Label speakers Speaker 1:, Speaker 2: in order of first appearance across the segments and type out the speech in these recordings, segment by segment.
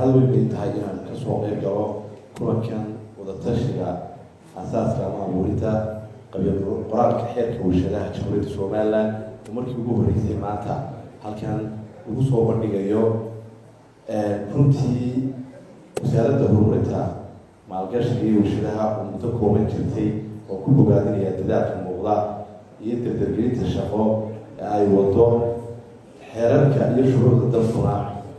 Speaker 1: farxad weyn bay tahay inaan ka soo qayb galo kulankan wadatashiga asaaska ama abuurinta qoraalka xeerka warshadaha Jamhuuriyadda Somaliland oo markii ugu horeysay maanta halkan ugu soo bandhigayo runtii wasaaradda horumarinta maalgashiga iyo warshadaha oo muddo kooban jirtay oo ku bogaadinaya dadaalka muuqda iyo dardargelinta shaqo ee ay wado xeerarka iyo shuruucda dalkuna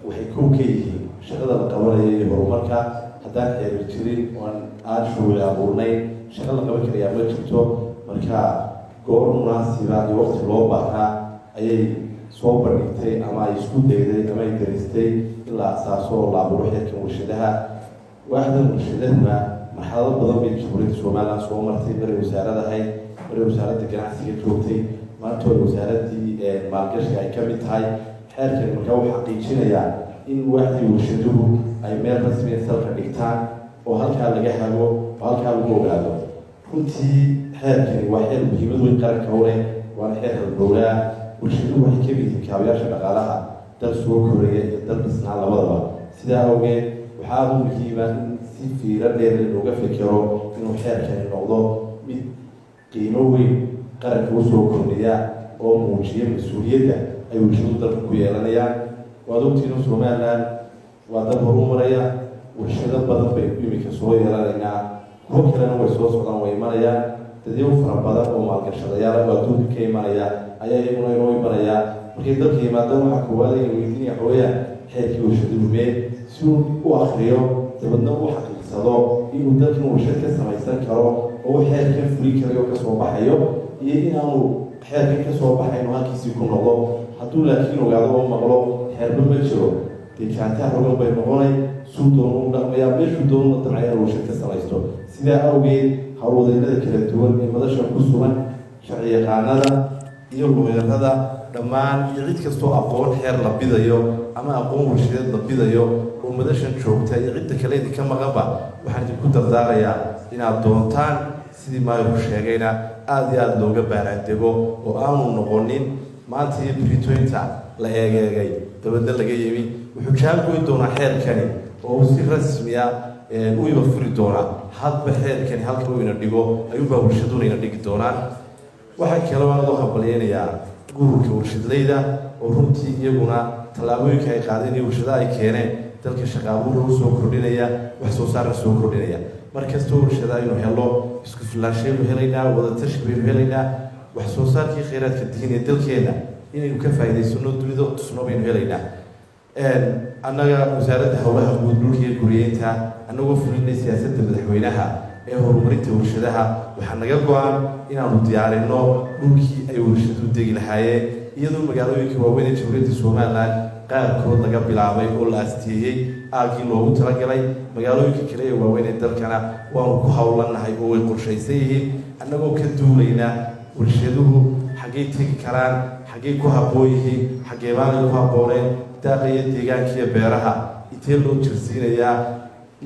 Speaker 1: waxay kow ka yihiin shaqada la qabanaya iyo horumarka haddaan xeerir jirin oon aan shuruuci abuurnayn shaqa la qaban karayaa ma jirto marka goor munaasiba iyo waqti loo baahnaa ayay soo bandhigtay ama ay isku dayday ama ay daristay in la asaaso oo la abuuro xeerkan warshadaha waaxdan warshadahuna marxalado badan bay Jamhuuriyadda Somaliland soo martay bari wasaaradahayd bari wasaaradda ganacsiga joogtay maanta wasaaraddii maalgashiga ay ka mid tahay xeerkan markaa uu xaqiijinayaa in waaxdii warshaduhu ay meel rasmi ah salka dhigtaan oo halkaa laga hago oo halkaa lagu ogaado runtii xeerkani waa xeer muhiimad weyn qaranka u leh waana xeer halbowlaa warshaduhu waxay ka mid yihiin kaabayaasha dhaqaalaha dal soo koraya iyo dal dhisnaa labadaba sidaa awgeed waxaa aad u muhiima in si fiiro dheer looga fikiro inuu xeerkani noqdo mid qiimo weyn qaranka usoo kordhiya oo muujiya mas-uuliyadda ay warshaduhu dalka ku yeelanayaan waad ogtihiin Somaliland waa dal horumaraya warshado badan bay imika soo yeelanaynaa kuwo kalena way soo socdaan way imanayaan dadyo fara badan oo maalgashadayaal oo adduunka ka imanaya ayaa iyaguna inoo imanaya markay dalka yimaadaan waxaa koowaad ay weydiinaya xooyaan xeerkii warshaduhu mee si uu u akriyo dabadna u xaqiiqsado inuu dalkan warshad ka samaysan karo oo xeerkan fuli karayo ka soo baxayo iyo inaanu xeerkan ka soo baxayno halkiisii ku noqdo hadduu laakiin ogaado oo maqlo xeerba ma jiro dee jaantaha rogan bay noqonay suu doonu u dhaqmayaa meeshuu doonuna damcayana warshad ka samaysto sidaa awgeed hawlwadeennada kala duwan ee madasha ku sugan sharci yaqaanada iyo looyarada dhammaan iyo cid kastoo aqoon xeer la bidayo ama aqoon warshadeed la bidayo oo madashan joogta iyo cidda kale idinka maqanba waxaan idinku dardaarayaa inaad doontaan sidii maayku sheegayna aada iyo aada looga baaraandego oo aanu noqonin maanta iyo britoynta la eegeegay dabadna laga yimi wuxuu jaalgoyn doonaa xeerkani oo si rasmiya u iba furi doonaa hadba xeerkani halka uu ina dhigo ayuunbaa warshaduna ina dhigi doonaan waxaa kale waan loo hambalyeynayaa gururka warshadleyda oo runtii iyaguna tallaabooyinka ay qaadeen iyo warshadaha ay keeneen dalka shaqaabuura u soo kordhinaya wax soo saarna soo kordhinaya markastoo warshada aynu helo isku filaashaynu helaynaa wadatashi baynu helaynaa wax soo saarkii kheyraadka diiniya dalkeena inaynu ka faa'iidaysano dunida tusno baynu helaynaa annaga wasaaradda howlaha guud dhulka iyo guriyeynta annagoo fulinay siyaasadda madaxweynaha ee horumarinta warshadaha waxaa naga go-an inaanu diyaarino dhulkii ay warshaduhu degi lahaayeen iyadoo magaalooyinka waaweyn ee Jamhuuriyadda Somaliland qaarkood laga bilaabay oo la asteeyey aagii loogu talagalay magaalooyinka kale ee waaweyn ee dalkana waanu ku howlanahay oo way qorshaysan yihiin annagoo ka duulayna warshaduhu xaggay tegi karaan xaggay ku habboon yihiin xaggee baanay ku habbooneen daaqa iyo deegaanka iyo beeraha intee loo jirsiinayaa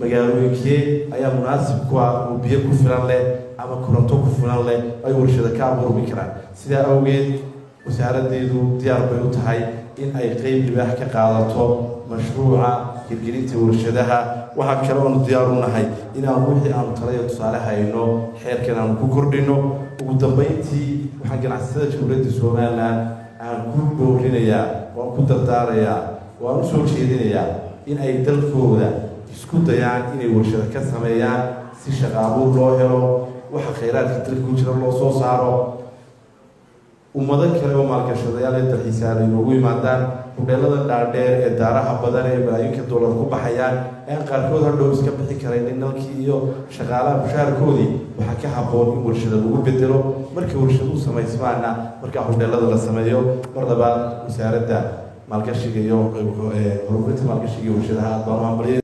Speaker 1: magaalooyinkee ayaa munaasib ku ah oo biyo ku filan leh ama koronto ku filan leh ay warshada ka abuurmi karaan sidaa awgeed wasaaraddeedu diyaar bay u tahay in ay qeyb libaax ka qaadato mashruuca hirgelinta warshadaha waxaa kale oonu diyaar u nahay inaanu wixii aanu talayo tusaale hayno xeerkan aanu ku kordhino ugu dambeyntii waxaan ganacsatada Jamhuuriyadda Somaliland aan ku boorinayaa waan ku dardaarayaa waan u soo jeedinayaa in ay dalkooda isku dayaan inay warshada ka sameeyaan si shaqaabuur loo helo waxa kheyraadka dalka ku jira loo soo saaro ummado kale oo maalgashadayaal ee dalxiisaale inoogu yimaadaan hudheelada dhaadheer ee daaraha badan ee malaayiinka dollar ku baxayaan aan qaarkood hadhow iska bixi karaynin nalkii iyo shaqaalaha mushaharkoodii waxaa ka habboon in warshada lagu bedelo marka warshaduhu samaysmaana markaa hudheelada la sameeyo mar labaad wasaaradda maalgashiga iyo horumarinta maalgashiga iyo warshadaha aad baan u hambaliyay